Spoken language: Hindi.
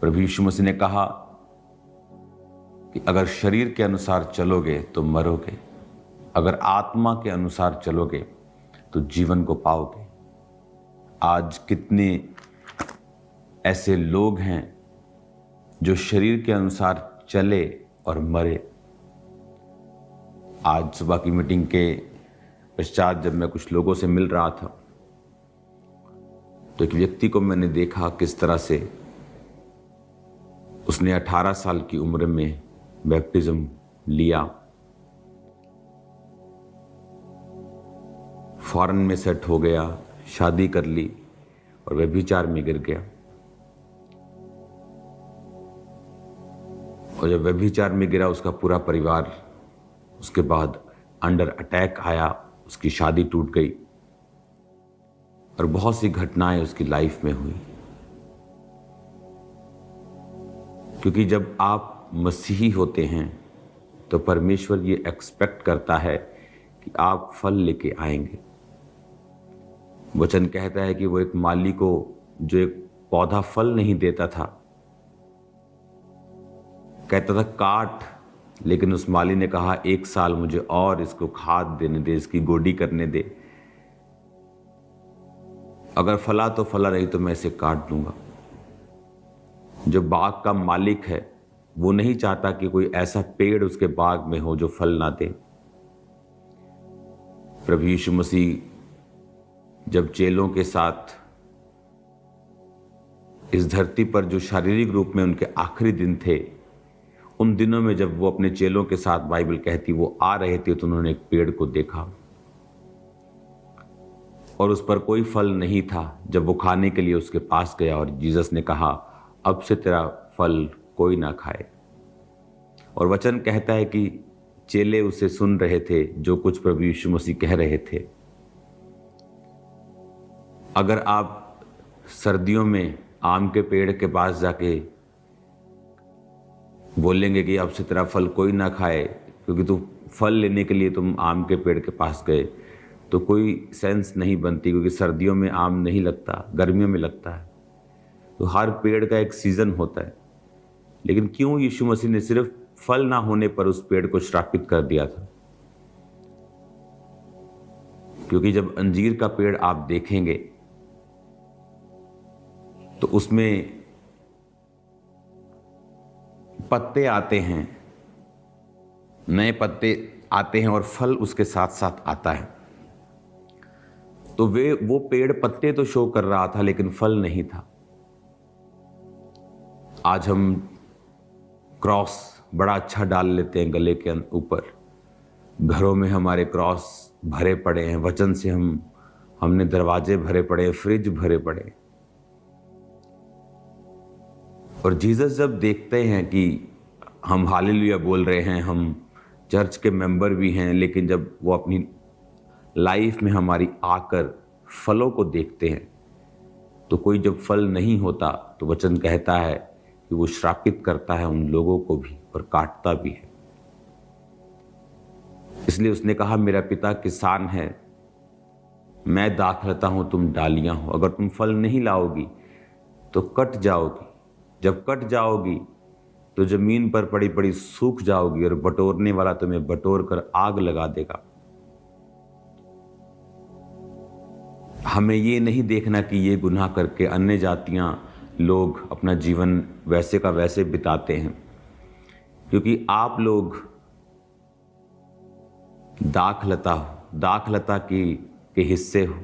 प्रभु यीशु मसीह ने कहा कि अगर शरीर के अनुसार चलोगे तो मरोगे, अगर आत्मा के अनुसार चलोगे तो जीवन को पाओगे। आज कितने ऐसे लोग हैं जो शरीर के अनुसार चले और मरे। आज सुबह की मीटिंग के पश्चात जब मैं कुछ लोगों से मिल रहा था तो एक व्यक्ति को मैंने देखा किस तरह से उसने 18 साल की उम्र में बैप्टिज्म लिया, फॉरेन में सेट हो गया, शादी कर ली और व्यभिचार में गिर गया। और जब व्यभिचार में गिरा उसका पूरा परिवार, उसके बाद अंडर अटैक आया, उसकी शादी टूट गई और बहुत सी घटनाएं उसकी लाइफ में हुई। क्योंकि जब आप मसीही होते हैं तो परमेश्वर ये एक्सपेक्ट करता है कि आप फल लेके आएंगे। वचन कहता है कि वो एक माली को जो एक पौधा फल नहीं देता था, कहता था काट, लेकिन उस माली ने कहा 1 साल मुझे और इसको खाद देने दे, इसकी गोडी करने दे, अगर फला तो फला, रही तो मैं इसे काट दूंगा। जो बाग का मालिक है वो नहीं चाहता कि कोई ऐसा पेड़ उसके बाग में हो जो फल ना दे। प्रभु यीशु मसीह जब चेलों के साथ इस धरती पर, जो शारीरिक रूप में उनके आखिरी दिन थे, उन दिनों में जब वो अपने चेलों के साथ, बाइबल कहती, वो आ रहे थे तो उन्होंने एक पेड़ को देखा और उस पर कोई फल नहीं था। जब वो खाने के लिए उसके पास गया और जीसस ने कहा अब से तेरा फल कोई ना खाए। और वचन कहता है कि चेले उसे सुन रहे थे जो कुछ प्रभु यीशु मसीह कह रहे थे। अगर आप सर्दियों में आम के पेड़ के पास जाके बोलेंगे कि अब से तेरा फल कोई ना खाए, क्योंकि तू फल लेने के लिए तुम आम के पेड़ के पास गए, तो कोई सेंस नहीं बनती, क्योंकि सर्दियों में आम नहीं लगता, गर्मियों में लगता है। तो हर पेड़ का एक सीजन होता है। लेकिन क्यों यीशु मसीह ने सिर्फ फल ना होने पर उस पेड़ को श्रापित कर दिया था? क्योंकि जब अंजीर का पेड़ आप देखेंगे तो उसमें पत्ते आते हैं, नए पत्ते आते हैं और फल उसके साथ साथ आता है। तो वो पेड़ पत्ते तो शो कर रहा था लेकिन फल नहीं था। आज हम क्रॉस बड़ा अच्छा डाल लेते हैं गले के ऊपर, घरों में हमारे क्रॉस भरे पड़े हैं, वचन से हमने दरवाजे भरे पड़े, फ्रिज भरे पड़े। और जीसस जब देखते हैं कि हम हालेलुया बोल रहे हैं, हम चर्च के मेंबर भी हैं, लेकिन जब वो अपनी लाइफ में हमारी आकर फलों को देखते हैं, तो कोई जब फल नहीं होता तो वचन कहता है कि वो श्रापित करता है उन लोगों को भी और काटता भी है। इसलिए उसने कहा मेरा पिता किसान है, मैं दाखलता हूं, तुम डालियां हो। अगर तुम फल नहीं लाओगी तो कट जाओगी। जब कट जाओगी तो जमीन पर पड़ी पड़ी सूख जाओगी और बटोरने वाला तुम्हें बटोर कर आग लगा देगा। हमें ये नहीं देखना कि ये गुनाह करके अन्य जातियां लोग अपना जीवन वैसे का वैसे बिताते हैं, क्योंकि आप लोग दाखलता के हिस्से हो।